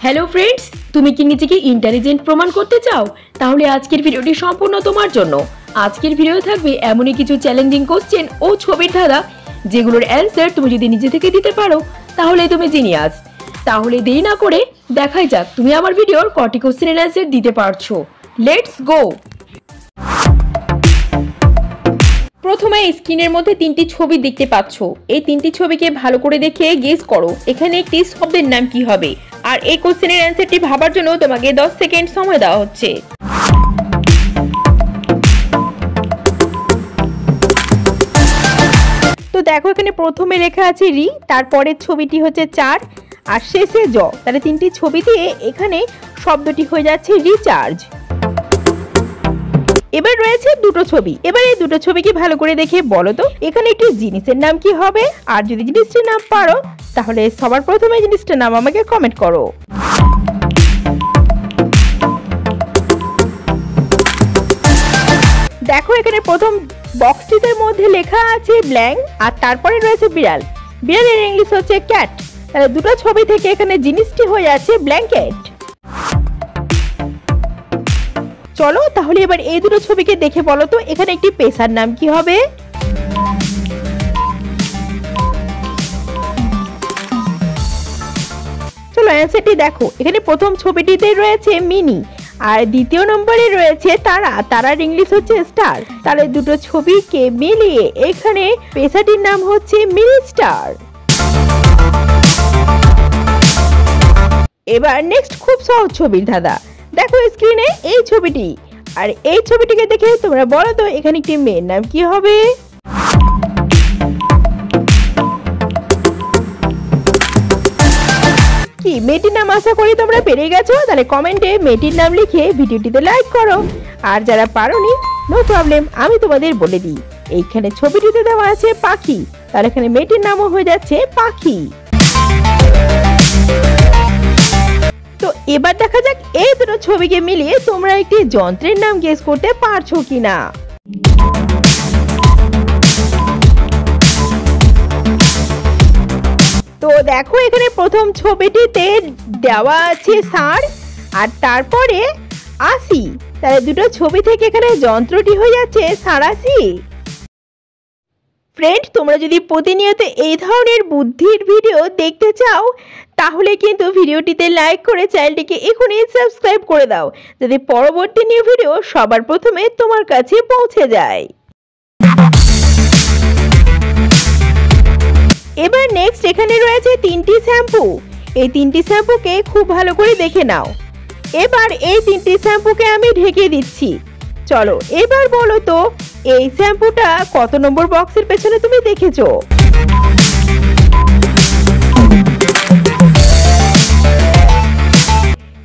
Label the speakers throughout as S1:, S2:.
S1: Hello friends, তুমি কি নিজেকে ইন্টেলিজেন্ট প্রমাণ করতে চাও? তাহলে আজকের ভিডিওটি সম্পূর্ণ তোমার জন্য। আজকের ভিডিও থাকবে এমনই কিছু চ্যালেঞ্জিং কোশ্চেন ও ছবির ধাঁধা যেগুলোর অ্যান্সার তুমি যদি নিজে থেকে দিতে পারো তাহলে তুমি জিনিয়াস। তাহলে দেরি না করে দেখাই যাক তুমি আমার ভিডিওর কটি কোশ্চেনের অ্যান্সার দিতে পারছো। Let's go. প্রথমে স্ক্রিনের মধ্যে তিনটি ছবি দেখতে পাচ্ছ। এই তিনটি ছবিকে ভালো করে দেখে গেস করো এখানে একটি শব্দের নাম কি হবে। আর এই কোশ্চেনের অ্যান্সারটি ভাবার জন্য তোমাকে 10 সেকেন্ড সময় দেওয়া হচ্ছে। তো দেখো এখানে প্রথমে লেখা আছে রি, তারপরে ছবিটি হচ্ছে 4 আর শেষে জ, তাহলে তিনটি ছবি দিয়ে এখানে শব্দটি হয়ে যাচ্ছে রিচার্জ। এবার রয়েছে দুটো ছবি, এবার এই দুটো ছবিকে ভালো করে দেখে বলো তো এখানে একটি জিনিসের নাম কি হবে। আর যদি জিনিসটির নাম পারো তাহলে সবার প্রথমে জিনিসটার নাম আমাকে কমেন্ট করো। দেখো এখানে প্রথম বক্সটির মধ্যে লেখা আছে ব্ল্যাঙ্ক আর তারপরে রয়েছে বিড়াল। বিড়ালের ইংলিশ হচ্ছে ক্যাট, তাহলে দুটো ছবি থেকে এখানে জিনিসটি হয়ে যাচ্ছে ব্ল্যাঙ্কেট। চলো তাহলে এবার এই দুটো ছবিকে দেখে বলো তো এখানে একটি পেশার নাম কি হবে। চলো অ্যান্সারটি দেখো, এখানে প্রথম ছবিটিতে রয়েছে মিনি আর দ্বিতীয় নম্বরে রয়েছে তারা, তারার ইংলিশ হচ্ছে স্টার, তাহলে দুটো ছবিকে মিলিয়ে এখানে পেশাটির নাম হচ্ছে মিনি স্টার। এবার নেক্সট খুব সহজ ছবির ধাঁধা, দেখো স্ক্রিনে এই ছবিটি আর এই ছবিটিকে দেখে তোমরা বলো তো এখানে একটি মেয়ের নাম কি হবে। কি মেয়েটির নাম আশা করি তোমরা পেরে গেছো, তাহলে কমেন্টে মেয়েটির নাম লিখে ভিডিওটিতে লাইক করো। আর যারা পারোনি নো প্রবলেম, আমি তোমাদের বলে দিই এইখানে ছবিটিতে দেওয়া আছে পাখি, তাহলে এখানে মেয়েটির নামও হয়ে যাচ্ছে পাখি। তো এবার দেখা যাক এই দুটো ছবিকে মিলিয়ে তোমরা একটি যন্ত্রের নাম গেস করতে পারছো কিনা। তো দেখো এখানে প্রথম ছবিটিতে দেওয়া আছে ষাঁড় আর তারপরে 80, তাহলে দুটো ছবি থেকে এখানে যন্ত্রটি হয়ে যাচ্ছে ষাঁড়াশি। ফ্রেন্ড, তোমরা যদি প্রতিনিয়ত এই ধরনের বুদ্ধির ভিডিও দেখতে চাও তাহলে কিন্তু ভিডিওটিতে লাইক করে চ্যানেলটিকে এখনই সাবস্ক্রাইব করে দাও যাতে পরবর্তী নিউ ভিডিও সবার প্রথমে তোমার কাছে পৌঁছে যায়। এবার নেক্সট এখানে রয়েছে তিনটি শ্যাম্পু, এই তিনটি শ্যাম্পুকে খুব ভালো করে দেখে নাও। এবার এই তিনটি শ্যাম্পুকে আমি ঢেকে দিচ্ছি। চলো এবার বলো তো এই শ্যাম্পুটা কত নম্বর বক্সের পেছনে তুমি দেখেছো।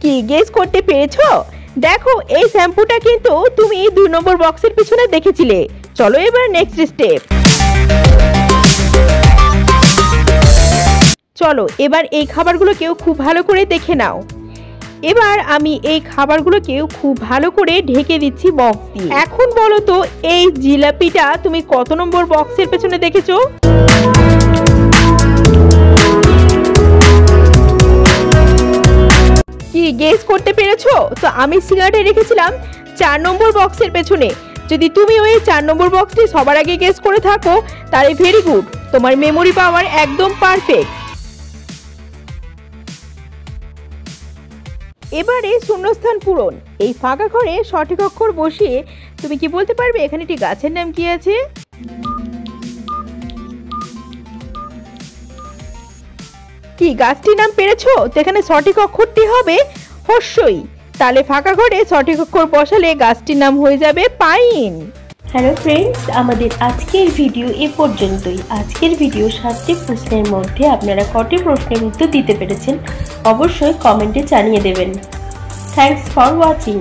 S1: কি গেস করতে পেরেছো? দেখো এই শ্যাম্পুটা কিন্তু তুমি 2 নম্বর বক্সের পিছনে দেখেছিলে। চলো এবার নেক্সট স্টেপ। চলো এবার এই খাবারগুলোকেও খুব ভালো করে দেখে নাও। এবার আমি এই খাবারগুলোকেও খুব ভালো করে ঢেকে দিচ্ছি বক্স দিয়ে। এখন বলো তো এই জিলাপিটা তুমি কত নম্বর বক্সের পেছনে দেখেছো। কি গেস করতে পেরেছো? তো আমি সিগারেটে রেখেছিলাম 4 নম্বর বক্সের পেছনে। যদি তুমি ওই 4 নম্বর বক্সটি সবার আগে গেস করে থাকো তাহলে ভেরি গুড, তোমার মেমোরি পাওয়ার একদম পারফেক্ট। এবারে শূন্যস্থান পূরণ, এই ফাঁকা ঘরে সঠিক অক্ষর বসিয়ে তুমি কি বলতে পারবে এখানে একটি গাছের নাম কি আছে। কি গাছটির নাম পেরেছো? তো এখানে সঠিক অক্ষরটি হবে হর্ষই, তাহলে ফাঁকা ঘরে সঠিক অক্ষর বসালে গাছটির নাম হয়ে যাবে পাইন।
S2: হ্যালো ফ্রেন্ডস, আমাদের আজকের ভিডিও এ পর্যন্তই। আজকের ভিডিও 7টি প্রশ্নের মধ্যে আপনারা কটি প্রশ্নের উত্তর দিতে পেরেছেন অবশ্যই কমেন্টে জানিয়ে দেবেন। Thanks for watching.